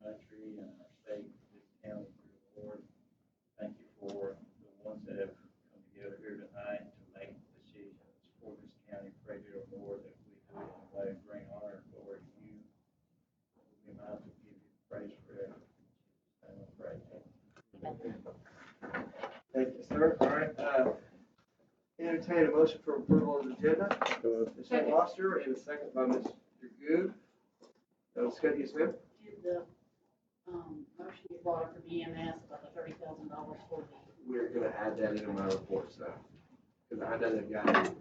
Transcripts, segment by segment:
country and our state, this county for the Lord. Thank you for the ones that have come together here tonight to make decisions for this county. Pray, dear Lord, that we do it in a way to bring honor and glory to you. We might as well give you praise forever. And we pray. Thank you, sir. All right, entertain a motion for approval of the agenda. Mr. Foster, and a second by Mr. Good. Discuss, yes, ma'am? Did the, motion you brought up for EMS about the $30,000 for the, We're gonna add that into my report, so, because I know they've got it.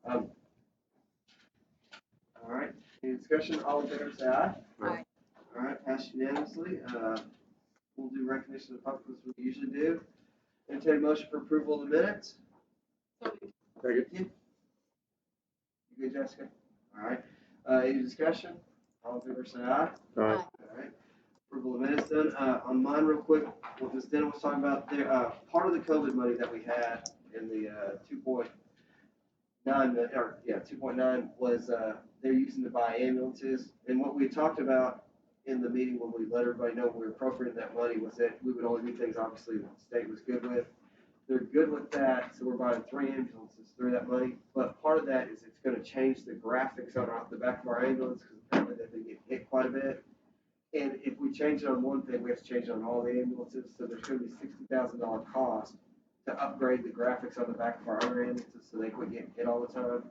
All right, any discussion? All in favor, say aye. Aye. All right, passed unanimously. We'll do recognition of the public as we usually do. Entertain a motion for approval of the minutes. Second. You good, Jessica? All right, any discussion? All in favor, say aye. Aye. All right, approval of minutes done. On mine real quick, what Ms. Denton was talking about there, part of the COVID money that we had in the 2.9, or yeah, 2.9 was, they're using to buy ambulances. And what we talked about in the meeting when we let everybody know we were appropriating that money was that we would only do things obviously the state was good with. They're good with that, so we're buying 3 ambulances through that money. But part of that is it's gonna change the graphics on the back of our ambulance, because apparently they've been getting hit quite a bit. And if we change it on one thing, we have to change it on all the ambulances, so there's gonna be $60,000 cost to upgrade the graphics on the back of our other ambulances, so they quit getting hit all the time.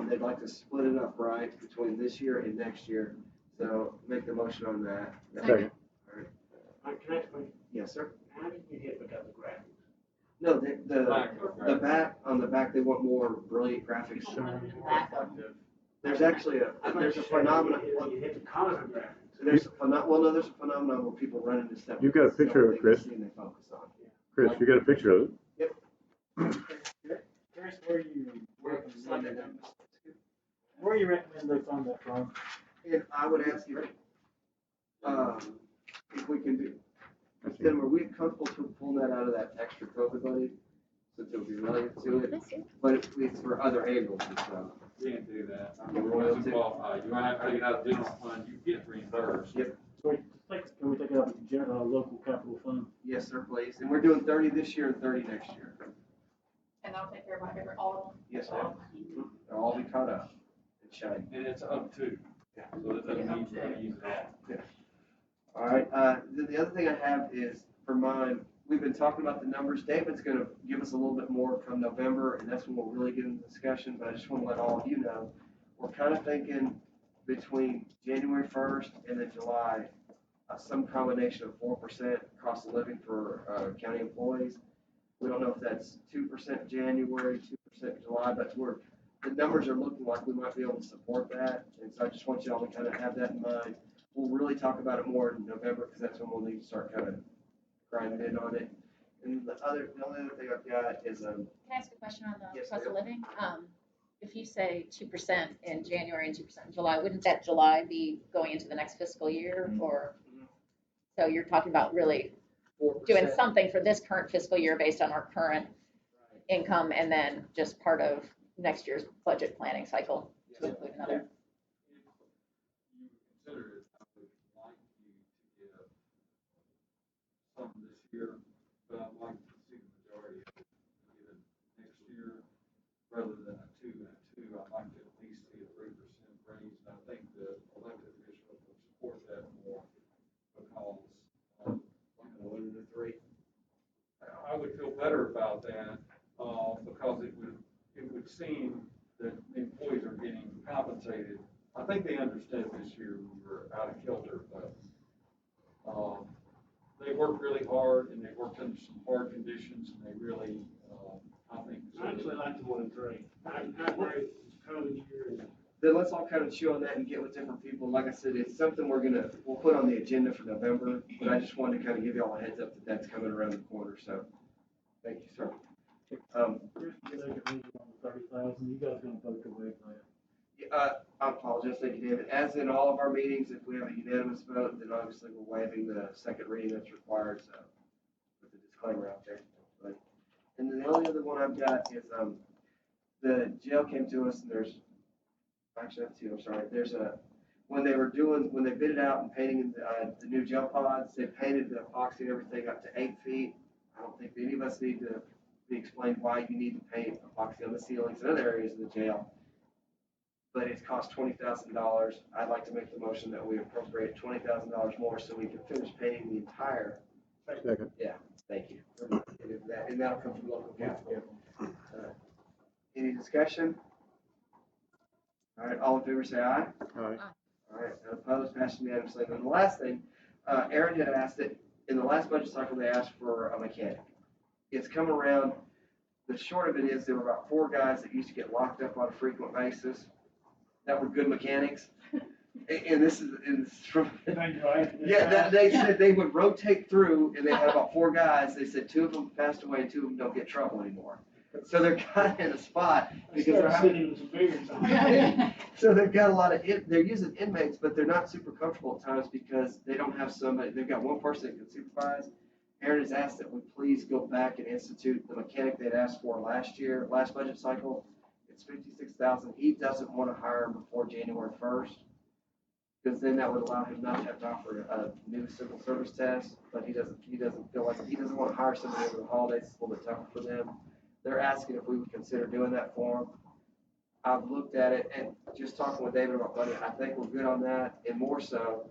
They'd like to split it up, right, between this year and next year, so make the motion on that. Second. All right. Can I ask a question? Yes, sir? How did you hit because of graphics? No, the back, on the back, they want more brilliant graphics. you want them in the back of, There's actually there's a phenomenon. You hit because of graphics. There's there's a phenomenon where people run into stuff. You've got a picture of it, Chris. And they focus on. Chris, you got a picture of it? Curious where you recommend they fund that from? And I would ask you, if we can do, then were we comfortable to pull that out of that extra COVID money? Since it would be related to it, but it's for other ambulances, so. You can't do that. Yeah, It doesn't qualify. You might have to take it out of general fund, you get reimbursed. Yep. So can we take it out of the local capital fund? Yes, sir, please. And we're doing 30 this year and 30 next year. And that'll take care of all of them. Yes, ma'am. They'll all be caught up and shiny. And it's up to, so it doesn't mean you're gonna use it all. All right, then the other thing I have is, for mine, we've been talking about the numbers. David's gonna give us a little bit more come November, and that's when we'll really get into discussion, but I just wanna let all of you know, we're kind of thinking between January 1st and then July, some combination of 4% cost of living for county employees. We don't know if that's 2% January, 2% July, but the numbers are looking like we might be able to support that, and so I just want y'all to kind of have that in mind. We'll really talk about it more in November, because that's when we'll need to start kind of grinding in on it. And the only other thing I've got is, Can I ask a question on the Yes, cost of ma'am. living? If you say 2% in January and 2% in July, wouldn't that July be going into the next fiscal year? Or, so you're talking about really 4%. doing something for this current fiscal year based on our current income, and then just part of next year's budget planning cycle to include another. You consider it, I would like you to give some this year, but I'd like to see the majority of it given next year, rather than a 2 and a 2. I'd like to at least see a 3% raise, and I think the elected officials will support that more, because, 1 and a 3. I would feel better about that, because it would seem that employees are getting compensated. I think they understood this year we were out of kilter, but, they worked really hard, and they worked under some hard conditions, and they really, I think. I actually like the 1 and 3. I agree, it's COVID year and. Then let's all kind of chew on that and get with different people. Like I said, it's something we'll put on the agenda for November, but I just wanted to kind of give you all a heads up that that's coming around the corner, so, thank you, sir. Here's the second reading on the 30,000, you guys gonna vote to waive that? I apologize, thank you, David. As in all of our meetings, if we have a unanimous vote, then obviously we're waiving the second reading that's required, so, with the disclaimer out there. But, and then the only other one I've got is, the jail came to us, and actually, that's two, I'm sorry, when they bid it out and painting the new gel pods, they painted the epoxy and everything up to 8 feet. I don't think any of us need to be explained why you need to paint epoxy on the ceilings and other areas of the jail. But it's cost $20,000. I'd like to make the motion that we appropriate $20,000 more so we can finish painting the entire. Second. Yeah, thank you. And that'll come from local council. Any discussion? All right, all in favor say aye. Aye. All right, none opposed, passed unanimously. And then the last thing, Aaron had asked that, in the last budget cycle, they asked for a mechanic. It's come around, the short of it is, there were about 4 guys that used to get locked up on a frequent basis that were good mechanics. And this is from, they said they would rotate through, and they had about 4 guys. They said 2 of them passed away and 2 of them don't get in trouble anymore. So they're kind of in a spot because they're having, so they've got a lot of, they're using inmates, but they're not super comfortable at times because they don't have somebody, they've got one person that can supervise. Aaron has asked that we please go back and institute the mechanic they'd asked for last budget cycle. It's $56,000. He doesn't want to hire him before January 1st. Because then that would allow him not to have to offer a new civil service test, but he doesn't feel like, he doesn't want to hire somebody over the holidays. It's a little bit tougher for them. They're asking if we would consider doing that for them. I've looked at it and just talking with David about money, I think we're good on that. And more so,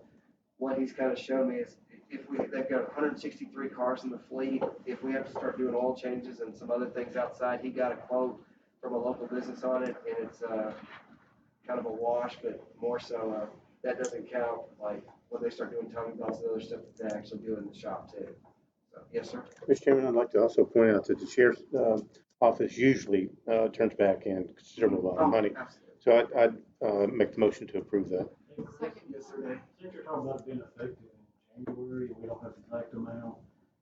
what he's kind of shown me is they've got 163 cars in the fleet. If we have to start doing oil changes and some other things outside, he got a quote from a local business on it, and it's kind of a wash, but more so, that doesn't count like when they start doing timing belts and other stuff that they actually do in the shop too. So, yes, sir. Mr. Chairman, I'd like to also point out that the sheriff's office usually turns back in considerable amount of money. Absolutely. So I'd make the motion to approve that. Yes, sir, Dave. Since you're talking about it being effective in January, and we don't have the exact amount,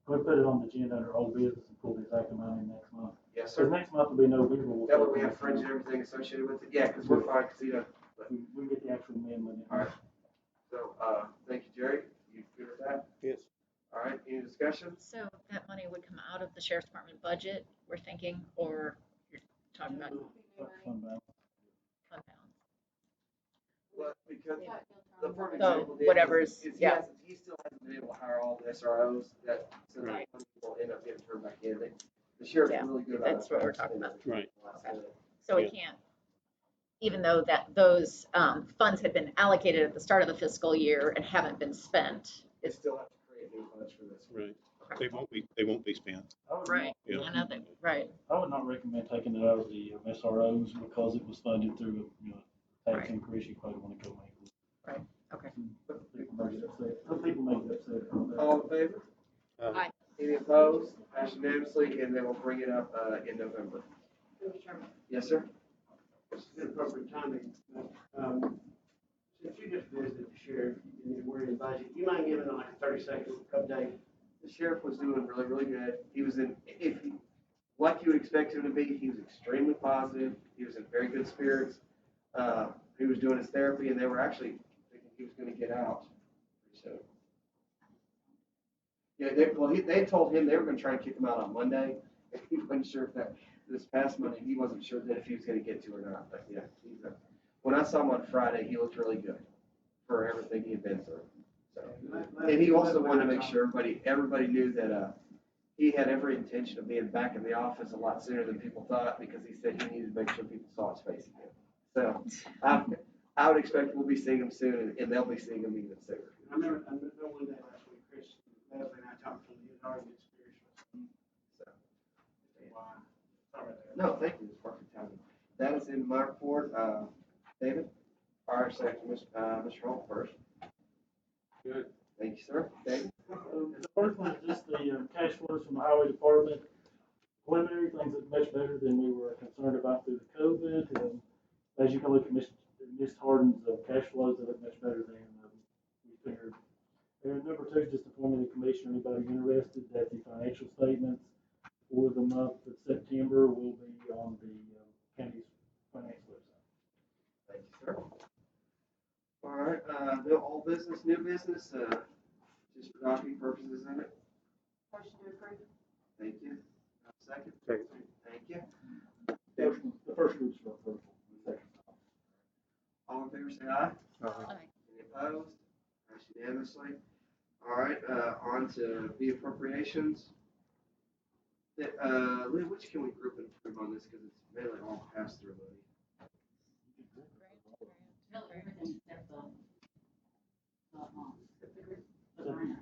can we put it on the agenda under old business and pull the exact amount in next month? Yes, So sir. next month will be November. We'll That way start we have next fringe and month. everything associated with it. Yeah, because we're fine, because, We can get the actual amendment in. all right. So, thank you, Jerry. You good with that? Yes. All right, any discussion? So that money would come out of the sheriff's department budget, we're thinking, or you're talking about Fund balance. fund balance? Well, because the perfect So, example is whatever's- he yeah. he still hasn't been able to hire all the SROs that, so that Right. people end up getting turned back in. The sheriff's Yeah, really good about that's what we're talking about. Right. So we can't, even though those funds had been allocated at the start of the fiscal year and haven't been spent, They still have to create new funds for this. Right. They won't be spent. I would right, not- I know that, right, I would not recommend taking it out of the SROs because it was funded through, tax Right. increase. You probably want to go make it. right, okay. People may get upset. Some people may get upset about that. All in favor? Aye. Any opposed? Passed unanimously, and then we'll bring it up in November. Mr. Chairman. Yes, sir? It's inappropriate timing. Since you just visited the sheriff and we're in the budget, you mind giving like a 30-second update? The sheriff was doing really, really good. He was like you would expect him to be, he was extremely positive. He was in very good spirits. He was doing his therapy, and they were actually thinking he was going to get out pretty soon. Yeah, they told him they were going to try and kick him out on Monday. And he wasn't sure if this past Monday, he wasn't sure that if he was going to get to or not. But yeah, when I saw him on Friday, he looked really good for everything he had been through. So, and he also wanted to make sure everybody knew that he had every intention of being back in the office a lot sooner than people thought, because he said he needed to make sure people saw his face again. So I would expect we'll be seeing him soon, and they'll be seeing him even sooner. I remember one day last week, Chris, Leslie and I talked to him, he had already experienced with him. So, Wow. Sorry about that. no, thank you. It's perfect timing. That is in my report. David? All right, so Mr. Holt first. Good. Thank you, sir. David? The first one is just the cash flows from the highway department. Preliminary things look much better than we were concerned about through the COVID. As you can look at Ms. Harden's cash flows, they look much better than we figured. And number 2, just informing the commission, anybody interested, that the financial statements for the month of September will be on the county's finance website. Thank you, sir. All right, no old business, new business, just for document purposes in it. Motion to approve. Thank you. Second? Second. Thank you. The first group's for approval. The second. All in favor, say aye. Aye. Aye. Any unanimously. All right, on to the appropriations. Leah, which can we group and approve on this, because it's mainly all pass-through money? No, everything except the grant.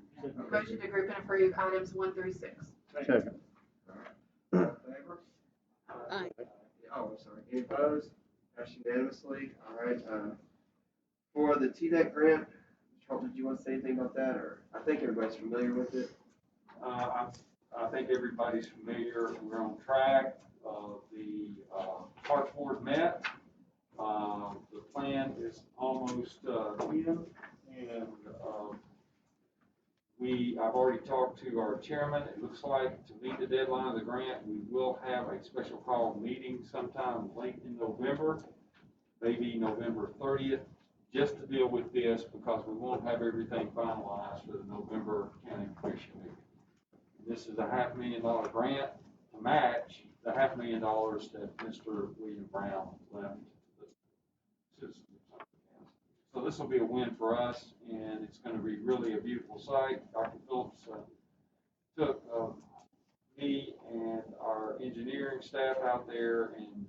Motion to group and approve items 1 through 6. Second. All in favor? Aye. Oh, I'm sorry. Any opposed? Passed unanimously. All right, for the TDEC grant, Charles, did you want to say anything about that, or I think everybody's familiar with it? I think everybody's familiar, we're on track, the, park board met, the plan is almost, in, and, I've already talked to our chairman. It looks like to meet the deadline of the grant, we will have a special call meeting sometime late in November, maybe November 30th, just to deal with this, because we won't have everything finalized for the November county commission meeting. This is a $500,000 grant to match the $500,000 that Mr. William Brown left the citizens of Sumter County. So this will be a win for us, and it's going to be really a beautiful site. Dr. Phillips took me and our engineering staff out there and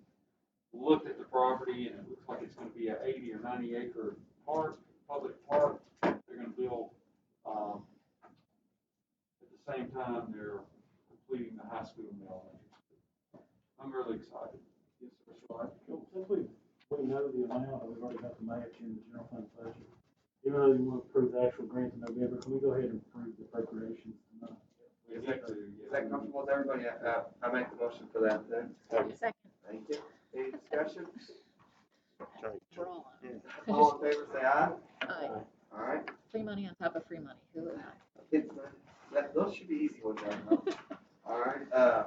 looked at the property, and it looks like it's going to be an 80 or 90 acre park, public park. They're going to build, at the same time, they're completing the high school and the elementary school. I'm really excited. Yes, sir. Sure. Cool. Since we know the amount, we've already got the match in the general fund budget. Even though you want to approve the actual grant in November, can we go ahead and approve the appropriations tonight? Is that comfortable with everybody? I make the motion for that then. Second. Thank you. Any discussion? We're all on. All in favor, say aye. Aye. All right. Free money on top of free money. Who would Those should be easy ones, right? All right,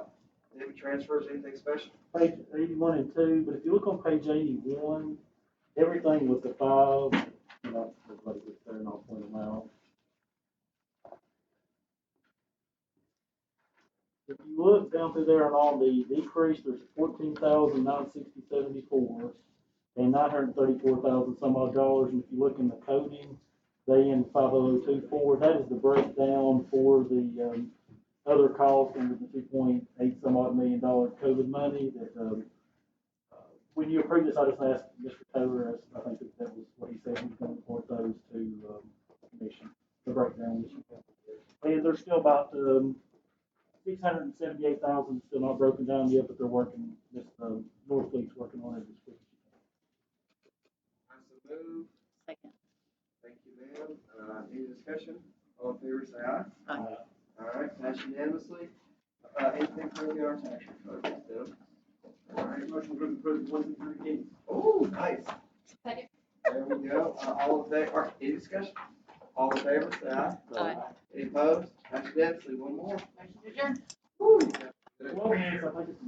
any transfers, anything special? Page 81 and 2, but if you look on page 81, everything with the 5, everybody gets there and I'll point them out. If you look down through there and all the decrease, there's 14,960.74 and 934,000 some odd dollars. And if you look in the coding, they in 50024, that is the breakdown for the other costs under the 2.8 some odd million dollar COVID money that when you approve this, I just asked Mr. Taylor, I think that was what he said, he was going to report those to commission, the breakdown. And there's still about 678,000 still not broken down yet, but they're working, this North Fleet's working on it as quick as you can. I so move. Second. Thank you, ma'am. Any discussion? All in favor, say aye. Aye. All right, passed unanimously. Anything further on our tax refund, Tim? All right, Motion to approve 1 through 3. oh, nice. Second. There we go. All in favor, or any discussion? All in favor, say aye. Aye. Any opposed? Passed unanimously. One more. Motion to adjourn. Woo. Well, yes, I think it's.